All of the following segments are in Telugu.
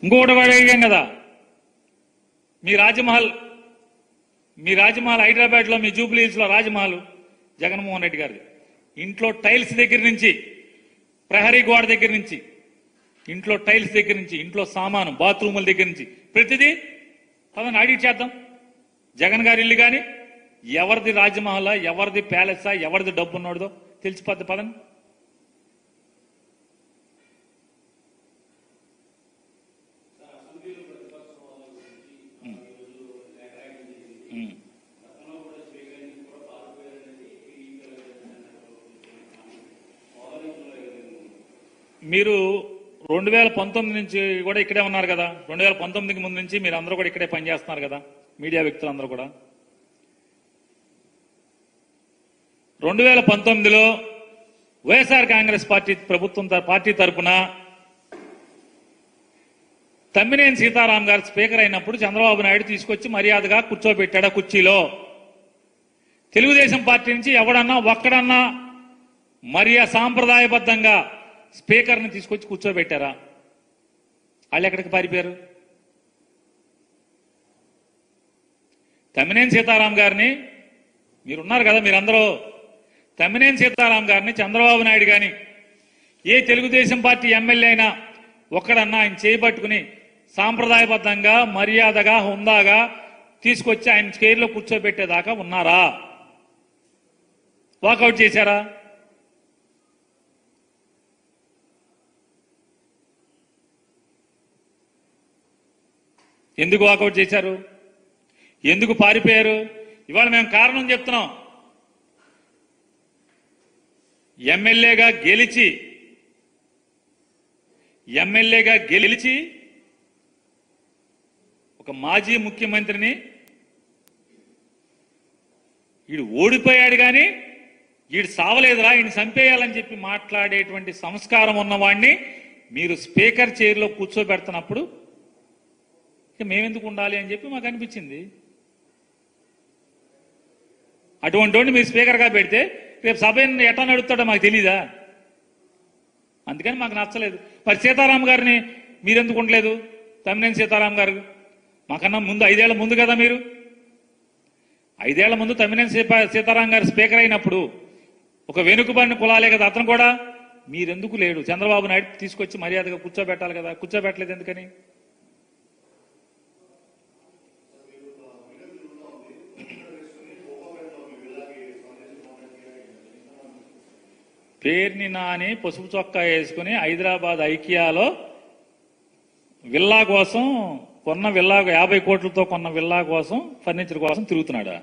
ఇంకొకటి కూడా అడిగాం కదా, మీ రాజమహల్ హైదరాబాద్లో మీ జూబ్లీ హిల్స్లో రాజమహల్ జగన్మోహన్ రెడ్డి గారిది. ఇంట్లో టైల్స్ దగ్గర నుంచి, ప్రహరీ గోడ దగ్గర నుంచి, ఇంట్లో టైల్స్ దగ్గర నుంచి, ఇంట్లో సామాను, బాత్రూముల దగ్గర నుంచి ప్రతిదీ పదని ఆడిట్ చేద్దాం. జగన్ గారి ఇల్లు కానీ ఎవరిది రాజమహల్, ఎవరిది ప్యాలెసా, ఎవరిది డబ్బు ఉన్నాడో తెలిసిపోద్ది పదని. మీరు 2019 నుంచి కూడా ఇక్కడే ఉన్నారు కదా, 2019కి ముందు నుంచి మీరు అందరూ కూడా ఇక్కడే పనిచేస్తున్నారు కదా, మీడియా వ్యక్తులందరూ కూడా. 2019లో వైఎస్ఆర్ కాంగ్రెస్ పార్టీ తరఫున తమ్మినేని సీతారాం గారు స్పీకర్ అయినప్పుడు చంద్రబాబు నాయుడు తీసుకొచ్చి మర్యాదగా కూర్చోబెట్టాడు కుర్చీలో. తెలుగుదేశం పార్టీ నుంచి ఎవడన్నా ఒక్కడన్నా సాంప్రదాయబద్ధంగా స్పీకర్ని తీసుకొచ్చి కూర్చోబెట్టారా? వాళ్ళు ఎక్కడికి పారిపోయారు? తమ్మినేని సీతారాం గారిని, మీరున్నారు కదా మీరందరూ, తమ్మినేని సీతారాం గారిని చంద్రబాబు నాయుడు గాని ఏ తెలుగుదేశం పార్టీ ఎమ్మెల్యే అయినా ఒక్కడన్నా ఆయన చేయబట్టుకుని సాంప్రదాయబద్ధంగా మర్యాదగా హుందాగా తీసుకొచ్చి ఆయన చైర్లో కూర్చోబెట్టేదాకా ఉన్నారా? వాకౌట్ చేశారా? ఎందుకు వాకౌట్ చేశారు? ఎందుకు పారిపోయారు? ఇవాళ మేము కారణం చెప్తున్నాం. ఎమ్మెల్యేగా గెలిచి ఒక మాజీ ముఖ్యమంత్రిని ఈడు ఓడిపోయాడు కానీ ఈడు సావలేదురా, ఈయన చంపేయాలని చెప్పి మాట్లాడేటువంటి సంస్కారం ఉన్నవాడిని మీరు స్పీకర్ చైర్లో కూర్చోబెడుతున్నప్పుడు మేమెందుకు ఉండాలి అని చెప్పి మాకు అనిపించింది. అటువంటి వాడిని మీరు స్పీకర్గా పెడితే రేపు సభ ఎట్లా నడుస్తాడో మాకు తెలీదా? అందుకని మాకు నచ్చలేదు. మరి సీతారాం గారిని మీరెందుకు ఉండలేదు? తమ్మినేని సీతారాం గారు మాకన్నా ముందు 5 ఏళ్ల ముందు కదా, మీరు 5 ఏళ్ల ముందు తమ్మినేని సీతారాం గారు స్పీకర్ అయినప్పుడు ఒక వెనుకబడిన కులాలే కదా అతను కూడా. మీరెందుకు లేడు? చంద్రబాబు నాయుడు తీసుకొచ్చి మర్యాదగా కూర్చోబెట్టాలి కదా, కూర్చోబెట్టలేదు ఎందుకని? పేర్ని నాని పసుపు చొక్కా వేసుకుని హైదరాబాద్ ఐకియాలో విల్లా కోసం కొన్న 50 కోట్లతో కొన్న విల్లా కోసం, ఫర్నిచర్ కోసం తిరుగుతున్నాడా?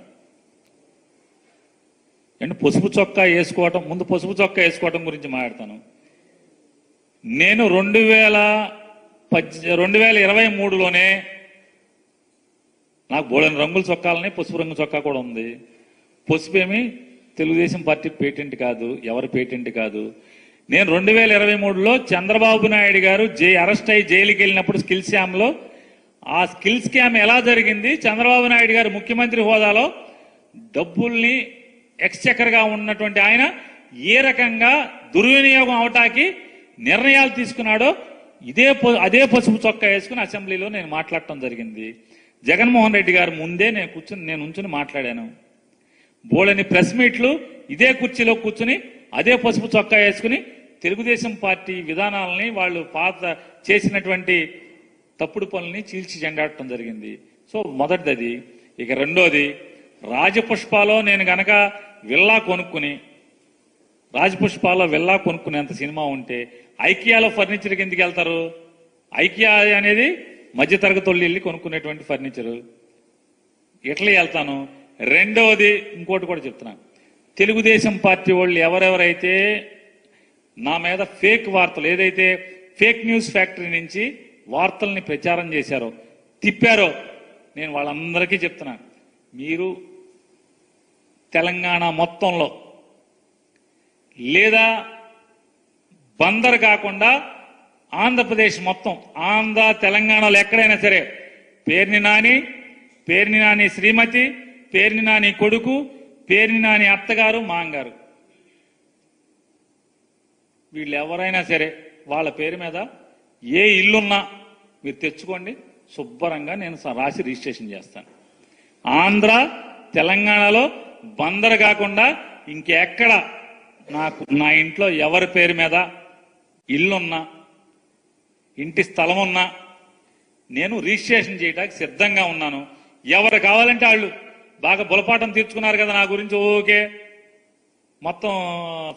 అంటే పసుపు చొక్కా వేసుకోవటం, ముందు పసుపు చొక్కా వేసుకోవటం గురించి మాట్లాడతాను. నేను 2023లోనే నాకు బోడని రంగుల చొక్కాలని, పసుపు రంగు చొక్కా కూడా ఉంది. పసుపు ఏమి తెలుగుదేశం పార్టీ పేటెంట్ కాదు, ఎవరి పేటెంట్ కాదు. నేను 2023లో చంద్రబాబు నాయుడు గారు అరెస్ట్ అయ్యి జైలుకి వెళ్ళినప్పుడు స్కిల్ స్కామ్లో, ఆ స్కిల్ స్కామ్ ఎలా జరిగింది, చంద్రబాబు నాయుడు గారు ముఖ్యమంత్రి హోదాలో డబ్బుల్ని ఎక్స్చెక్కర్గా ఉన్నటువంటి ఆయన ఏ రకంగా దుర్వినియోగం అవటానికి నిర్ణయాలు తీసుకున్నాడో అదే పసుపు చొక్కా వేసుకుని అసెంబ్లీలో నేను మాట్లాడటం జరిగింది. జగన్మోహన్ రెడ్డి గారు ముందే నేను ఉంచుని మాట్లాడాను. బోళని ప్రెస్ మీట్లు ఇదే కుర్చీలో కూర్చుని అదే పసుపు చొక్కా వేసుకుని తెలుగుదేశం పార్టీ విధానాలని, వాళ్ళు పాత చేసినటువంటి తప్పుడు పనుల్ని చీల్చి చెండాడటం జరిగింది. సో మొదటిది అది. ఇక రెండోది, రాజపుష్పాలో నేను గనక విల్లా కొనుక్కునేంత సినిమా ఉంటే ఐకియాలో ఫర్నిచర్ కిందకి వెళ్తారు. ఐకియా అనేది మధ్యతరగతి వాళ్ళు వెళ్ళి కొనుక్కునేటువంటి ఫర్నిచరు. ఎట్లా వెళ్తాను? రెండవది, ఇంకోటి కూడా చెప్తున్నాను. తెలుగుదేశం పార్టీ వాళ్ళు ఎవరెవరైతే నా మీద ఫేక్ వార్తలు, ఏదైతే ఫేక్ న్యూస్ ఫ్యాక్టరీ నుంచి వార్తల్ని ప్రచారం చేశారో, తిప్పారో, నేను వాళ్ళందరికీ చెప్తున్నా, మీరు తెలంగాణ మొత్తంలో లేదా బందర్ కాకుండా ఆంధ్రప్రదేశ్ మొత్తం, ఆంధ్ర తెలంగాణలో ఎక్కడైనా సరే పేర్ని నాని శ్రీమతి, పేర్ని నాని కొడుకు, పేర్ని నాని అత్తగారు, మాంగారు, వీళ్ళు ఎవరైనా సరే వాళ్ళ పేరు మీద ఏ ఇల్లున్నా మీరు తెచ్చుకోండి, శుభ్రంగా నేను రాసి రిజిస్ట్రేషన్ చేస్తాను. ఆంధ్ర తెలంగాణలో బందరు కాకుండా ఇంకెక్కడ నాకు నా ఇంట్లో ఎవరి పేరు మీద ఇల్లున్నా, ఇంటి స్థలం ఉన్నా నేను రిజిస్ట్రేషన్ చేయడానికి సిద్ధంగా ఉన్నాను. ఎవరు కావాలంటే వాళ్ళు బాగా బులపాటం తీర్చుకున్నారు కదా నా గురించి, ఓకే మొత్తం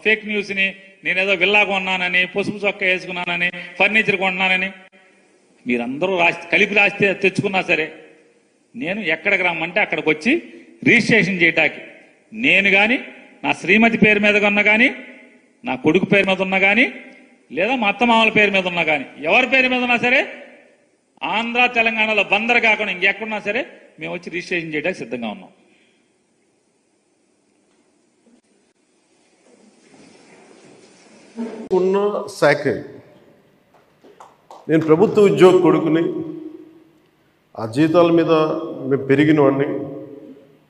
ఫేక్ న్యూస్ని నేనేదో విల్లా కొన్నానని, పసుపు చొక్కా వేసుకున్నానని, ఫర్నిచర్ కొన్నానని మీరందరూ కలిపి రాస్తే తెచ్చుకున్నా సరే నేను ఎక్కడికి రమ్మంటే అక్కడికి వచ్చి రిజిస్ట్రేషన్ చేయటానికి నేను కానీ, నా శ్రీమతి పేరు మీద ఉన్నా కానీ, నా కొడుకు పేరు మీద ఉన్నా కానీ, లేదా మా అత్తమామల పేరు మీద ఉన్నా కానీ, ఎవరి పేరు మీద ఉన్నా సరే ఆంధ్ర తెలంగాణలో బందరు కాకుండా ఇంకెక్కడున్నా సరే మేము వచ్చి రిజిస్ట్రేషన్ చేయడానికి సిద్ధంగా ఉన్నాం. ఉన్న శాఖ నేను ప్రభుత్వ ఉద్యోగ కొడుకుని, ఆ జీతాల మీద మేము పెరిగిన వాడిని.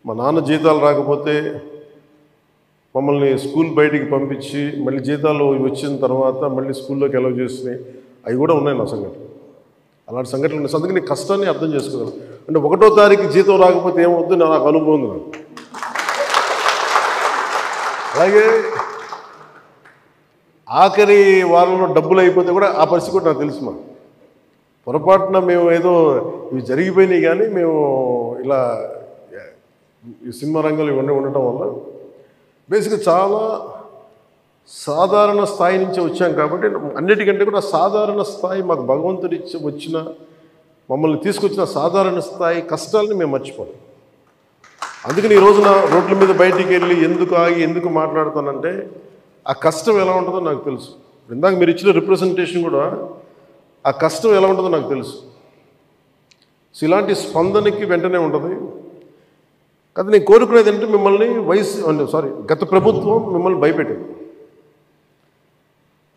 మా నాన్న జీతాలు రాకపోతే మమ్మల్ని స్కూల్ బయటికి పంపించి మళ్ళీ జీతాలు వచ్చిన తర్వాత మళ్ళీ స్కూల్లోకి అలౌ చేసినాయి, అవి కూడా ఉన్నాయి నా సంఘటన. అలాంటి సంఘటనలు ఉన్నాయి. అందుకే నీ కష్టాన్ని అర్థం చేసుకోగలను. అంటే 1వ తారీఖు జీతం రాకపోతే ఏమవుద్దు నాకు అనుభవం ఉంది నాకు. అలాగే ఆఖరి వారంలో డబ్బులు అయిపోతే కూడా ఆ పరిస్థితి కూడా నాకు తెలుసు. మా పొరపాటున మేము ఏదో ఇవి జరిగిపోయినాయి, కానీ మేము ఇలా ఈ సినిమా రంగంలో ఇవన్నీ ఉండటం వల్ల బేసిక్గా చాలా సాధారణ స్థాయి నుంచి వచ్చాం కాబట్టి అన్నిటికంటే కూడా సాధారణ స్థాయి మాకు భగవంతుడి వచ్చిన మమ్మల్ని తీసుకొచ్చిన సాధారణ స్థాయి కష్టాలని మేము మర్చిపోం. అందుకని ఈ రోజున రోడ్ల మీద బయటికి వెళ్ళి ఎందుకు ఆగి ఎందుకు మాట్లాడుతానంటే ఆ కష్టం ఎలా ఉంటుందో నాకు తెలుసు. ఇందాక మీరు ఇచ్చిన రిప్రజెంటేషన్ కూడా ఆ కష్టం ఎలా ఉంటుందో నాకు తెలుసు. సో ఇలాంటి స్పందనకి వెంటనే ఉంటుంది. కానీ నేను కోరుకునేది అంటే మిమ్మల్ని గత ప్రభుత్వం మిమ్మల్ని భయపెట్టింది.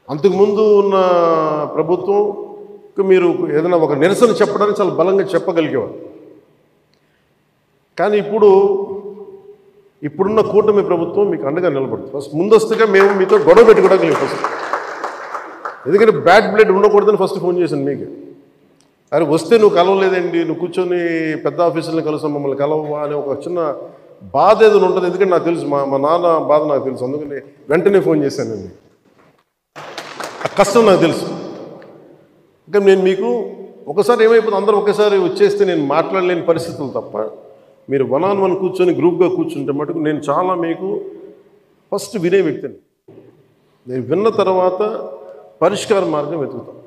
అంతకుముందు ఉన్న ప్రభుత్వం మీరు ఏదైనా ఒక నిరసన చెప్పడానికి చాలా బలంగా చెప్పగలిగేవారు. కానీ ఇప్పుడున్న కూటమి ప్రభుత్వం మీకు అండగా నిలబడుతుంది. ఫస్ట్ ముందస్తుగా మేము మీతో గొడవ పెట్టుకోవడానికి లేదు ఫస్ట్. ఎందుకంటే బ్యాడ్ బ్లడ్ ఉండకూడదని ఫస్ట్ ఫోన్ చేశాను మీకు. అరే వస్తే నువ్వు కలవలేదండి, నువ్వు కూర్చొని పెద్ద ఆఫీసులను కలుస్తాం, మమ్మల్ని కలవవా అని ఒక చిన్న బాధ ఏదైనా ఉంటుంది. ఎందుకంటే నాకు తెలుసు, మా నాన్న బాధ నాకు తెలుసు. అందుకని వెంటనే ఫోన్ చేశానండి. ఆ కష్టం నాకు తెలుసు. ఇంకా నేను మీకు ఒకసారి ఏమైపోతుంది, అందరూ ఒకేసారి వచ్చేస్తే నేను మాట్లాడలేని పరిస్థితులు తప్ప మీరు 1-on-1 కూర్చొని గ్రూప్గా కూర్చుంటే మటుకు నేను చాలా మీకు ఫస్ట్ వినే వ్యక్తిని. నేను విన్న తర్వాత పరిష్కార మార్గం వెతుకుతాను.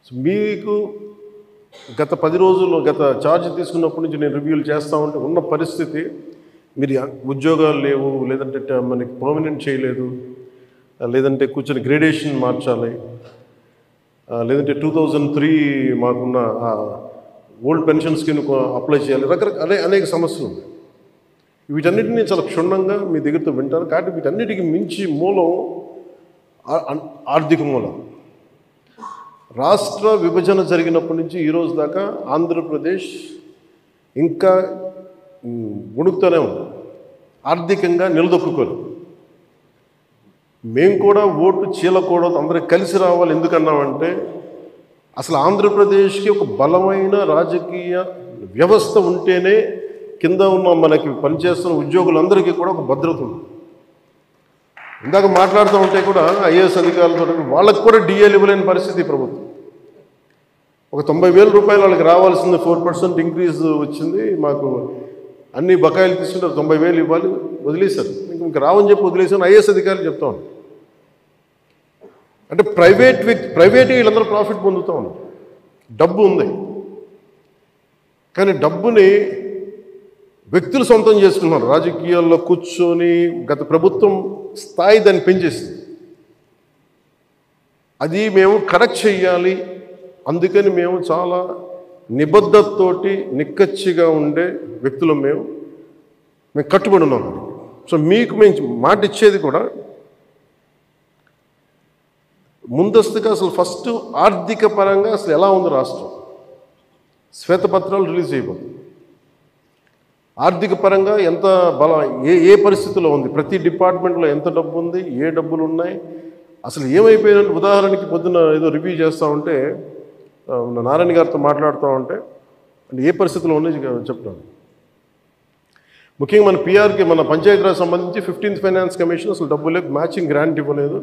సో మీకు గత 10 రోజుల్లో గత ఛార్జ్ తీసుకున్నప్పటి నుంచి నేను రివ్యూలు చేస్తూ ఉంటే ఉన్న పరిస్థితి, మీరు ఉద్యోగాలు లేవు, లేదంటే మనకి పర్మనెంట్ చేయలేదు, లేదంటే కూర్చొని గ్రేడేషన్ మార్చాలి, లేదంటే 2003 మాకున్న ఓల్డ్ పెన్షన్ స్కీమ్ అప్లై చేయాలి, రకరకాల అనేక సమస్యలు ఉన్నాయి. వీటన్నిటినీ చాలా క్షుణ్ణంగా మీ దగ్గరతో వింటాను. కాబట్టి వీటన్నిటికీ మించి మూలం ఆర్థిక మూలం. రాష్ట్ర విభజన జరిగినప్పటి నుంచి ఈరోజు దాకా ఆంధ్రప్రదేశ్ ఇంకా ఉణుకుతూనే ఉంది, ఆర్థికంగా నిలదొక్కుకోలేదు. మేము కూడా ఓటు చీలకూడదు, అందరూ కలిసి రావాలి. ఎందుకన్నామంటే అసలు ఆంధ్రప్రదేశ్కి ఒక బలమైన రాజకీయ వ్యవస్థ ఉంటేనే కింద ఉన్న మనకి పనిచేస్తున్న ఉద్యోగులందరికీ కూడా ఒక భద్రత ఉంది. ఇందాక మాట్లాడుతూ ఉంటే కూడా ఐఏఎస్ అధికారులతో వాళ్ళకు కూడా డిఏలు ఇవ్వలేని పరిస్థితి ప్రభుత్వం. ఒక 90,000 రూపాయలు వాళ్ళకి రావాల్సింది 4% ఇంక్రీజ్ వచ్చింది. మాకు అన్ని బకాయిలు తీసుకుంటారు, 90,000 ఇవ్వాలి, వదిలేశారు. ఇంకా రావని చెప్పి వదిలేశాను. ఐఏఎస్ అధికారులు చెప్తా ఉన్నారు. అంటే ప్రైవేట్ వీళ్ళందరూ ప్రాఫిట్ పొందుతూ ఉన్నారు. డబ్బు ఉంది, కానీ డబ్బుని వ్యక్తులు సొంతం చేసుకున్నారు. రాజకీయాల్లో కూర్చొని గత ప్రభుత్వం స్థాయి దాన్ని పెంచేసింది. అది మేము కరెక్ట్ చెయ్యాలి. అందుకని మేము చాలా నిబద్ధతతోటి నిక్కచ్చిగా ఉండే వ్యక్తులు మేము కట్టుబడి ఉన్నాం. సో మీకు మేము మాట ఇచ్చేది కూడా ముందస్తుగా అసలు ఫస్ట్ ఆర్థిక పరంగా అసలు ఎలా ఉంది రాష్ట్రం, శ్వేతపత్రాలు రిలీజ్ చేయబోతుంది. ఆర్థిక పరంగా ఎంత ఏ పరిస్థితిలో ఉంది, ప్రతి డిపార్ట్మెంట్లో ఎంత డబ్బు ఉంది, ఏ డబ్బులు ఉన్నాయి, అసలు ఏమైపోయిన. ఉదాహరణకి పొద్దున్న ఏదో రివ్యూ చేస్తూ ఉంటే నారాయణ గారితో మాట్లాడుతూ ఉంటే అంటే ఏ పరిస్థితుల్లో ఉన్నాయి చెప్తాను. ముఖ్యంగా మన పిఆర్కి మన పంచాయతీరాజ్ సంబంధించి 15th ఫైనాన్స్ కమిషన్ అసలు డబ్బు లేదు, మ్యాచింగ్ గ్రాంట్ ఇవ్వలేదు.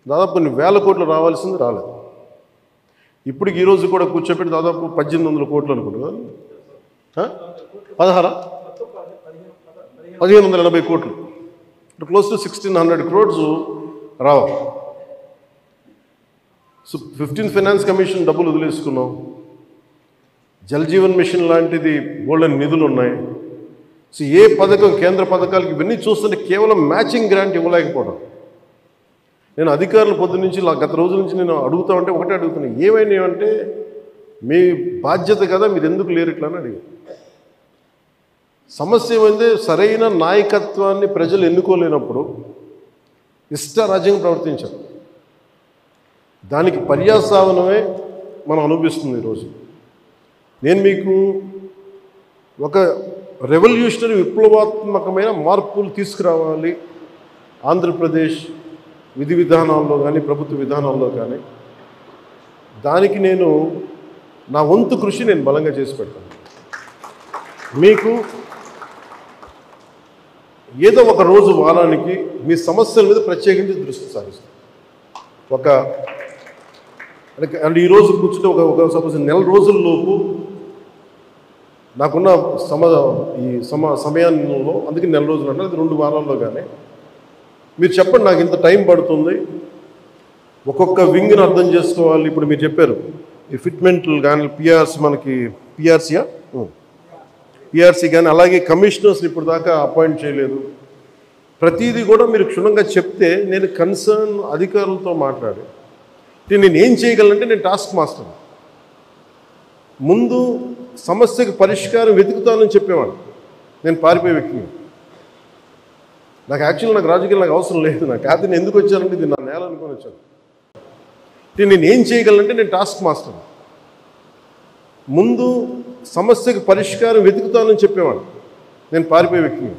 దాదాపు కొన్ని వేల కోట్లు రావాల్సింది రాలేదు. ఇప్పటికి ఈరోజు కూడా కూర్చోబెట్టి దాదాపు 1800 కోట్లు అనుకుంటున్నా, 1580 కోట్లు, క్లోజ్ టు 1600 crores రావాలి. సో 15th ఫైనాన్స్ కమిషన్ డబ్బులు వదిలేసుకున్నాం. జల్ జీవన్ మిషన్ లాంటిది గోల్డెన్ నిధులు ఉన్నాయి. సో ఏ పథకం, కేంద్ర పథకాలకి ఇవన్నీ చూస్తుంటే కేవలం మ్యాచింగ్ గ్రాంట్ ఇవ్వలేకపోవడం. నేను అధికారులు పొద్దు నుంచి గత రోజుల నుంచి నేను అడుగుతా ఉంటే ఒకటే అడుగుతున్నాను, ఏమైనా అంటే మీ బాధ్యత కదా, మీరు ఎందుకు లేరు ఇట్లా అని అడిగారు. సమస్య ఏమైందే, సరైన నాయకత్వాన్ని ప్రజలు ఎన్నుకోలేనప్పుడు ఇష్టారాజ్యంగా ప్రవర్తించారు. దానికి పర్యావసానమే మనం అనుభవిస్తుంది ఈరోజు. నేను మీకు ఒక రెవల్యూషనరీ విప్లవాత్మకమైన మార్పులు తీసుకురావాలి ఆంధ్రప్రదేశ్ విధి విధానాల్లో కానీ ప్రభుత్వ విధానాల్లో కానీ, దానికి నేను నా వంతు కృషి నేను బలంగా చేసి పెడతాను. మీకు ఏదో ఒక రోజు వారానికి మీ సమస్యల మీద ప్రత్యేకించి దృష్టి సారిస్తాను. అంటే ఈరోజు కూర్చుంటే ఒక సపోజ్ నెల రోజుల్లోపు నాకున్న సమయంలో, అందుకే నెల రోజులు అంటే అది 2 వారాల్లో కానీ మీరు చెప్పండి, నాకు ఇంత టైం పడుతుంది, ఒక్కొక్క వింగ్ని అర్థం చేసుకోవాలి. ఇప్పుడు మీరు చెప్పారు ఈ ఫిట్మెంట్లు కానీ పిఆర్సీ, మనకి పిఆర్సీ కానీ అలాగే కమిషనర్స్ని ఇప్పుడు దాకా అపాయింట్ చేయలేదు. ప్రతిదీ కూడా మీరు క్షుణ్ణంగా చెప్తే నేను కన్సర్న్ అధికారులతో మాట్లాడి నేను ఏం చేయగలనంటే, నేను టాస్క్ మాస్టర్, ముందు సమస్యకు పరిష్కారం వెతుకుతానని చెప్పేవాడు. నేను పారిపోయే వ్యక్తిని. నాకు రాజకీయాలు నాకు అవసరం లేదు. నాకు కాదు, నేను ఎందుకు వచ్చానంటే ఇది నా నేల అనుకొని వచ్చాను. నేను ఏం చేయగలనంటే, నేను టాస్క్ మాస్టర్, ముందు సమస్యకు పరిష్కారం వెతుకుతానని చెప్పేవాడు. నేను పారిపోయే వ్యక్తిని.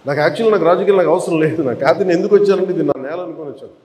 నాకు రాజకీయాలు నాకు అవసరం లేదు. నాకు కాదు, నేను ఎందుకు వచ్చానంటే ఇది నా నేల అనుకొని వచ్చాను.